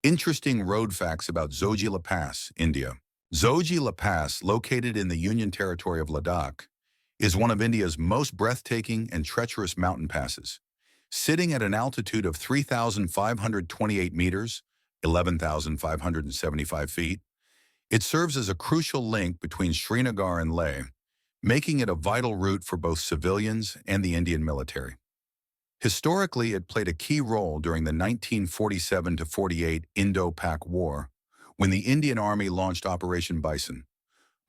Interesting road facts about Zoji La Pass, India. Zoji La Pass, located in the Union Territory of Ladakh, is one of India's most breathtaking and treacherous mountain passes. Sitting at an altitude of 3,528 meters, 11,575 feet, it serves as a crucial link between Srinagar and Leh, making it a vital route for both civilians and the Indian military. Historically, it played a key role during the 1947-48 Indo-Pak War, when the Indian Army launched Operation Bison,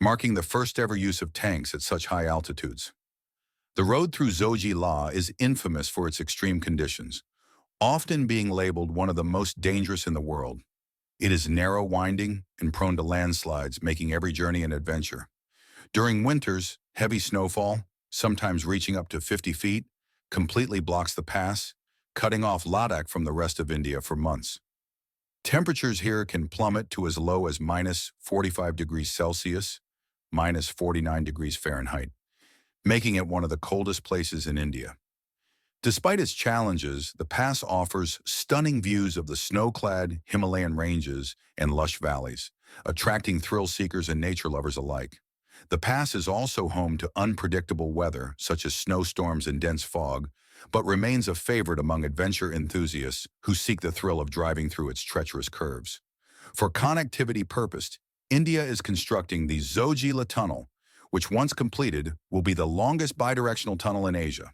marking the first-ever use of tanks at such high altitudes. The road through Zoji La is infamous for its extreme conditions, often being labeled one of the most dangerous in the world. It is narrow, winding, and prone to landslides, making every journey an adventure. During winters, heavy snowfall, sometimes reaching up to 50 feet, completely blocks the pass, cutting off Ladakh from the rest of India for months. Temperatures here can plummet to as low as minus 45 degrees Celsius, minus 49 degrees Fahrenheit, making it one of the coldest places in India. Despite its challenges, the pass offers stunning views of the snow-clad Himalayan ranges and lush valleys, attracting thrill-seekers and nature lovers alike. The pass is also home to unpredictable weather, such as snowstorms and dense fog, but remains a favorite among adventure enthusiasts who seek the thrill of driving through its treacherous curves. For connectivity purposes, India is constructing the Zoji La Tunnel, which once completed will be the longest bidirectional tunnel in Asia.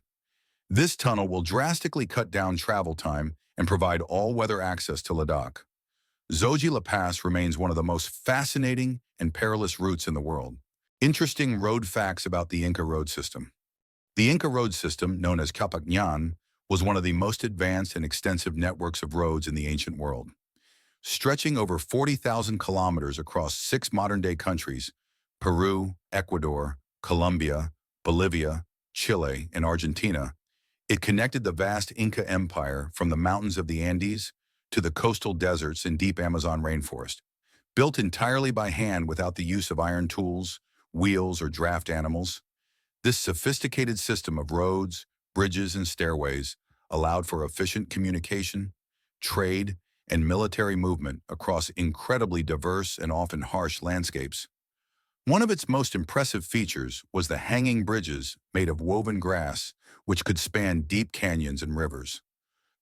This tunnel will drastically cut down travel time and provide all-weather access to Ladakh. Zoji La Pass remains one of the most fascinating and perilous routes in the world. Interesting road facts about the Inca road system. The Inca road system, known as Capacñan, was one of the most advanced and extensive networks of roads in the ancient world. Stretching over 40,000 kilometers across 6 modern-day countries, Peru, Ecuador, Colombia, Bolivia, Chile, and Argentina, it connected the vast Inca Empire from the mountains of the Andes to the coastal deserts and deep Amazon rainforest. Built entirely by hand without the use of iron tools, wheels, or draft animals, this sophisticated system of roads, bridges, and stairways allowed for efficient communication, trade, and military movement across incredibly diverse and often harsh landscapes. One of its most impressive features was the hanging bridges made of woven grass, which could span deep canyons and rivers.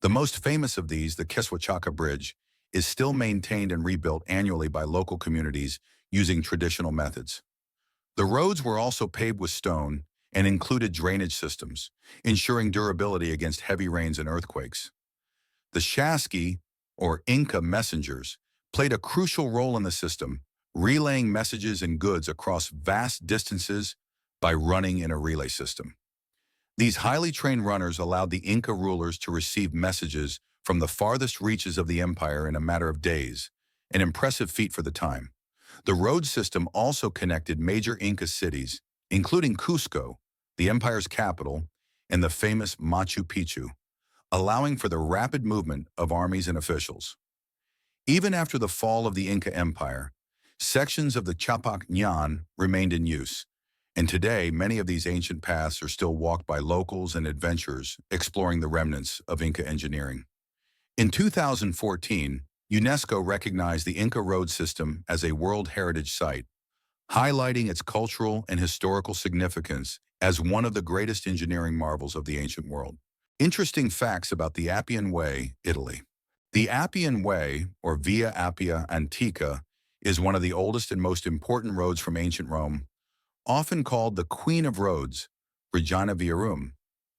The most famous of these, the Keswachaka Bridge, is still maintained and rebuilt annually by local communities using traditional methods. The roads were also paved with stone and included drainage systems, ensuring durability against heavy rains and earthquakes. The Shaski, or Inca messengers, played a crucial role in the system, relaying messages and goods across vast distances by running in a relay system. These highly trained runners allowed the Inca rulers to receive messages from the farthest reaches of the empire in a matter of days, an impressive feat for the time. The road system also connected major Inca cities, including Cusco, the empire's capital, and the famous Machu Picchu, allowing for the rapid movement of armies and officials. Even after the fall of the Inca Empire, sections of the Capacñan remained in use, and today many of these ancient paths are still walked by locals and adventurers exploring the remnants of Inca engineering. In 2014, UNESCO recognized the Inca road system as a World Heritage Site, highlighting its cultural and historical significance as one of the greatest engineering marvels of the ancient world. Interesting facts about the Appian Way, Italy. The Appian Way, or Via Appia Antica, is one of the oldest and most important roads from ancient Rome, often called the Queen of Roads, Regina Viarum.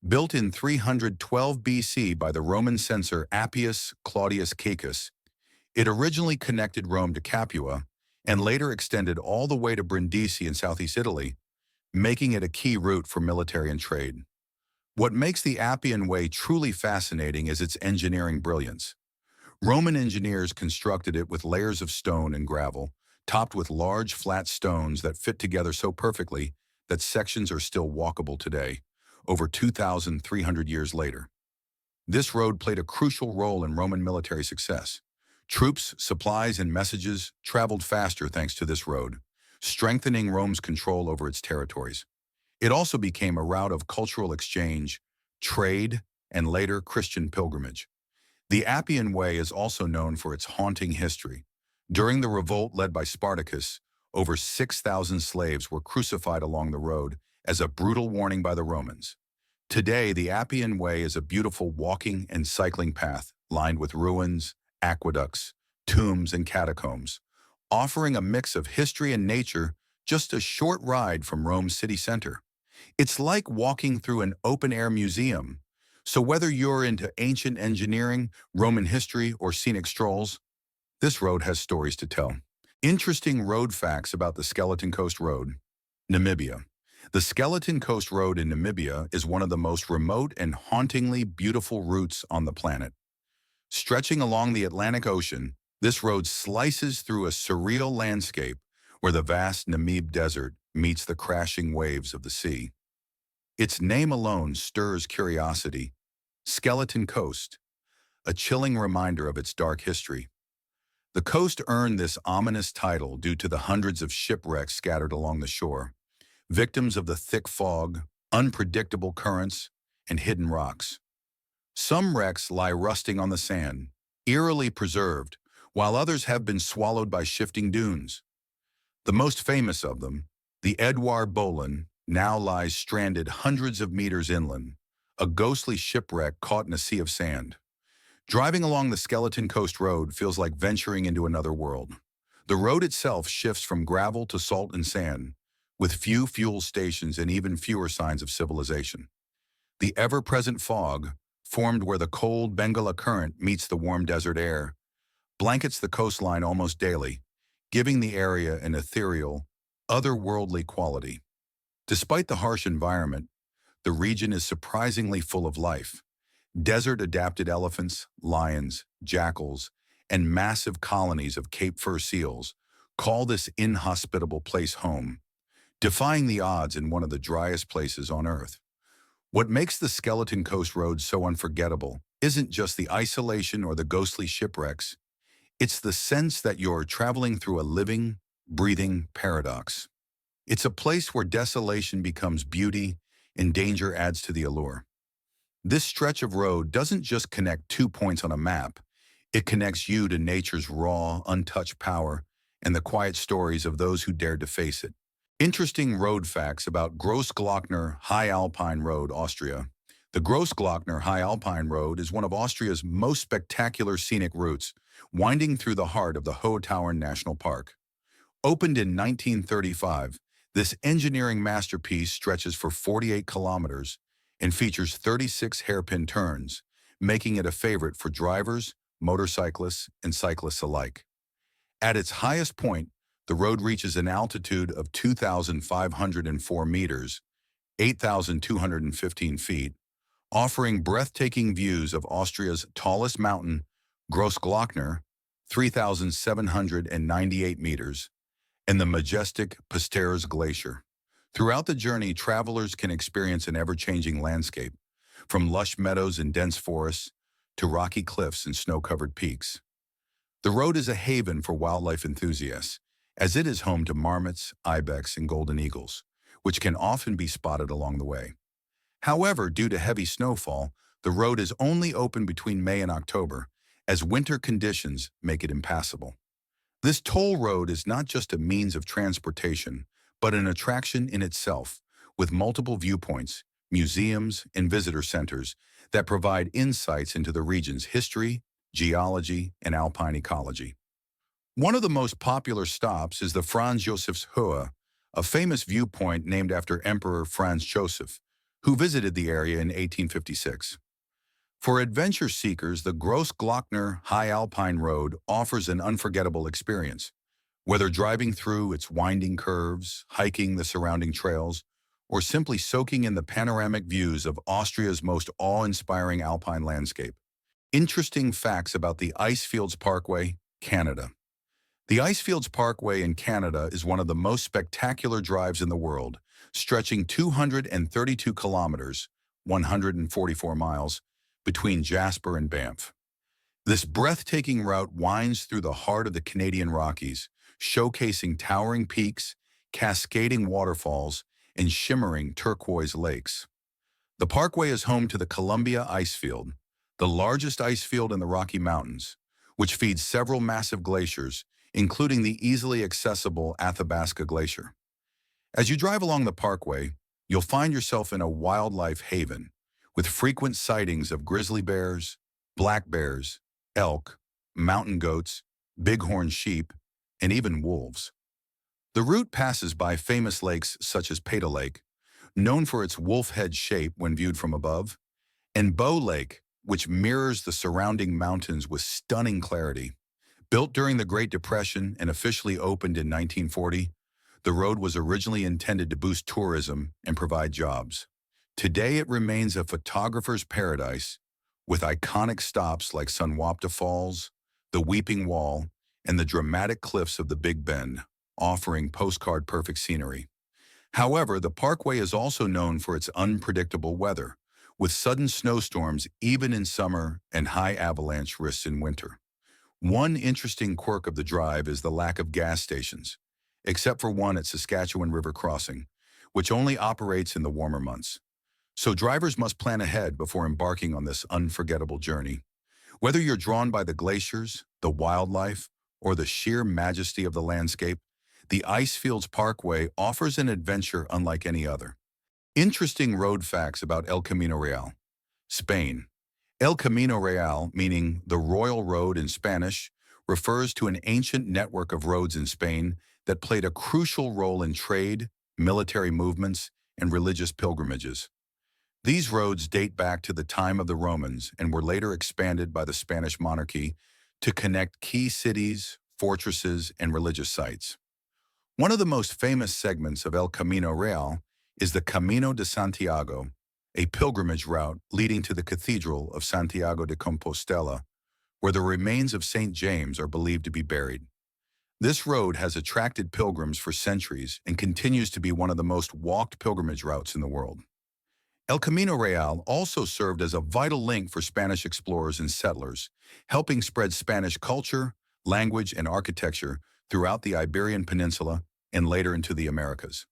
Built in 312 BC by the Roman censor Appius Claudius Caecus, it originally connected Rome to Capua and later extended all the way to Brindisi in southeast Italy, making it a key route for military and trade. What makes the Appian Way truly fascinating is its engineering brilliance. Roman engineers constructed it with layers of stone and gravel, topped with large flat stones that fit together so perfectly that sections are still walkable today, over 2,300 years later. This road played a crucial role in Roman military success. Troops, supplies, and messages traveled faster thanks to this road, strengthening Rome's control over its territories. It also became a route of cultural exchange, trade, and later Christian pilgrimage. The Appian Way is also known for its haunting history. During the revolt led by Spartacus, over 6,000 slaves were crucified along the road as a brutal warning by the Romans. Today, the Appian Way is a beautiful walking and cycling path lined with ruins, aqueducts, tombs, and catacombs, offering a mix of history and nature just a short ride from Rome's city center. It's like walking through an open-air museum. So whether you're into ancient engineering, Roman history, or scenic strolls, this road has stories to tell. Interesting road facts about the Skeleton Coast Road. Namibia. The Skeleton Coast Road in Namibia is one of the most remote and hauntingly beautiful routes on the planet. Stretching along the Atlantic Ocean, this road slices through a surreal landscape where the vast Namib Desert meets the crashing waves of the sea. Its name alone stirs curiosity. Skeleton Coast, a chilling reminder of its dark history. The coast earned this ominous title due to the hundreds of shipwrecks scattered along the shore, victims of the thick fog, unpredictable currents, and hidden rocks. Some wrecks lie rusting on the sand, eerily preserved, while others have been swallowed by shifting dunes. The most famous of them, the Edouard Bolin, now lies stranded hundreds of meters inland, a ghostly shipwreck caught in a sea of sand. Driving along the Skeleton Coast Road feels like venturing into another world. The road itself shifts from gravel to salt and sand, with few fuel stations and even fewer signs of civilization. The ever-present fog, formed where the cold Bengala Current meets the warm desert air, blankets the coastline almost daily, giving the area an ethereal, otherworldly quality. Despite the harsh environment, the region is surprisingly full of life. Desert-adapted elephants, lions, jackals, and massive colonies of Cape fur seals call this inhospitable place home, defying the odds in one of the driest places on Earth. What makes the Skeleton Coast Road so unforgettable isn't just the isolation or the ghostly shipwrecks. It's the sense that you're traveling through a living, breathing paradox. It's a place where desolation becomes beauty and danger adds to the allure. This stretch of road doesn't just connect 2 points on a map. It connects you to nature's raw, untouched power and the quiet stories of those who dared to face it. Interesting road facts about Grossglockner High Alpine Road, Austria. The Grossglockner High Alpine Road is one of Austria's most spectacular scenic routes, winding through the heart of the Hohe Tauern National Park. Opened in 1935, this engineering masterpiece stretches for 48 kilometers and features 36 hairpin turns, making it a favorite for drivers, motorcyclists, and cyclists alike. At its highest point, the road reaches an altitude of 2,504 meters, 8,215 feet, offering breathtaking views of Austria's tallest mountain, Grossglockner, 3,798 meters, and the majestic Pisteres Glacier. Throughout the journey, travelers can experience an ever-changing landscape, from lush meadows and dense forests to rocky cliffs and snow-covered peaks. The road is a haven for wildlife enthusiasts, as it is home to marmots, ibex, and golden eagles, which can often be spotted along the way. However, due to heavy snowfall, the road is only open between May and October, as winter conditions make it impassable. This toll road is not just a means of transportation, but an attraction in itself, with multiple viewpoints, museums, and visitor centers that provide insights into the region's history, geology, and alpine ecology. One of the most popular stops is the Franz Josefs Höhe, a famous viewpoint named after Emperor Franz Joseph, who visited the area in 1856. For adventure seekers, the Grossglockner High Alpine Road offers an unforgettable experience. Whether driving through its winding curves, hiking the surrounding trails, or simply soaking in the panoramic views of Austria's most awe-inspiring alpine landscape. Interesting facts about the Icefields Parkway, Canada. The Icefields Parkway in Canada is one of the most spectacular drives in the world, stretching 232 kilometers, 144 miles, between Jasper and Banff. This breathtaking route winds through the heart of the Canadian Rockies, showcasing towering peaks, cascading waterfalls, and shimmering turquoise lakes. The parkway is home to the Columbia Icefield, the largest ice field in the Rocky Mountains, which feeds several massive glaciers, including the easily accessible Athabasca Glacier. As you drive along the Parkway, you'll find yourself in a wildlife haven, with frequent sightings of grizzly bears, black bears, elk, mountain goats, bighorn sheep, and even wolves. The route passes by famous lakes such as Peta Lake, known for its wolf head shape when viewed from above, and Bow Lake, which mirrors the surrounding mountains with stunning clarity. Built during the Great Depression and officially opened in 1940, the road was originally intended to boost tourism and provide jobs. Today it remains a photographer's paradise, with iconic stops like Sunwapta Falls, the Weeping Wall, and the dramatic cliffs of the Big Bend, offering postcard-perfect scenery. However, the Parkway is also known for its unpredictable weather, with sudden snowstorms even in summer and high avalanche risks in winter. One interesting quirk of the drive is the lack of gas stations, except for one at Saskatchewan River Crossing, which only operates in the warmer months. So drivers must plan ahead before embarking on this unforgettable journey. Whether you're drawn by the glaciers, the wildlife, or the sheer majesty of the landscape, the Icefields Parkway offers an adventure unlike any other. Interesting road facts about El Camino Real. Spain. El Camino Real, meaning the Royal Road in Spanish, refers to an ancient network of roads in Spain that played a crucial role in trade, military movements, and religious pilgrimages. These roads date back to the time of the Romans and were later expanded by the Spanish monarchy to connect key cities, fortresses, and religious sites. One of the most famous segments of El Camino Real is the Camino de Santiago, a pilgrimage route leading to the Cathedral of Santiago de Compostela, where the remains of St. James are believed to be buried. This road has attracted pilgrims for centuries and continues to be one of the most walked pilgrimage routes in the world. El Camino Real also served as a vital link for Spanish explorers and settlers, helping spread Spanish culture, language, and architecture throughout the Iberian Peninsula and later into the Americas.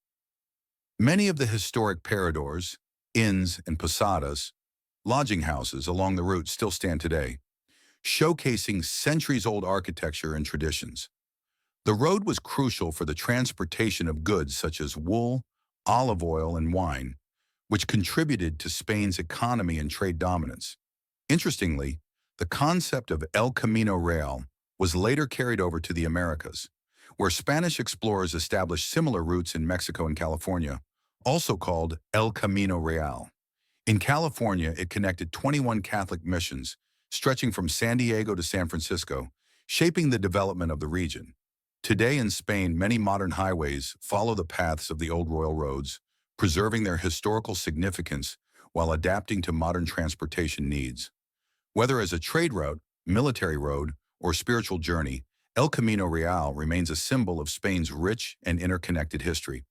Many of the historic paradors, inns, and posadas, lodging houses along the route still stand today, showcasing centuries-old architecture and traditions. The road was crucial for the transportation of goods such as wool, olive oil, and wine, which contributed to Spain's economy and trade dominance. Interestingly, the concept of El Camino Real was later carried over to the Americas, where Spanish explorers established similar routes in Mexico and California, also called El Camino Real. In California, it connected 21 Catholic missions, stretching from San Diego to San Francisco, shaping the development of the region. Today in Spain, many modern highways follow the paths of the old royal roads, preserving their historical significance while adapting to modern transportation needs. Whether as a trade route, military road, or spiritual journey, El Camino Real remains a symbol of Spain's rich and interconnected history.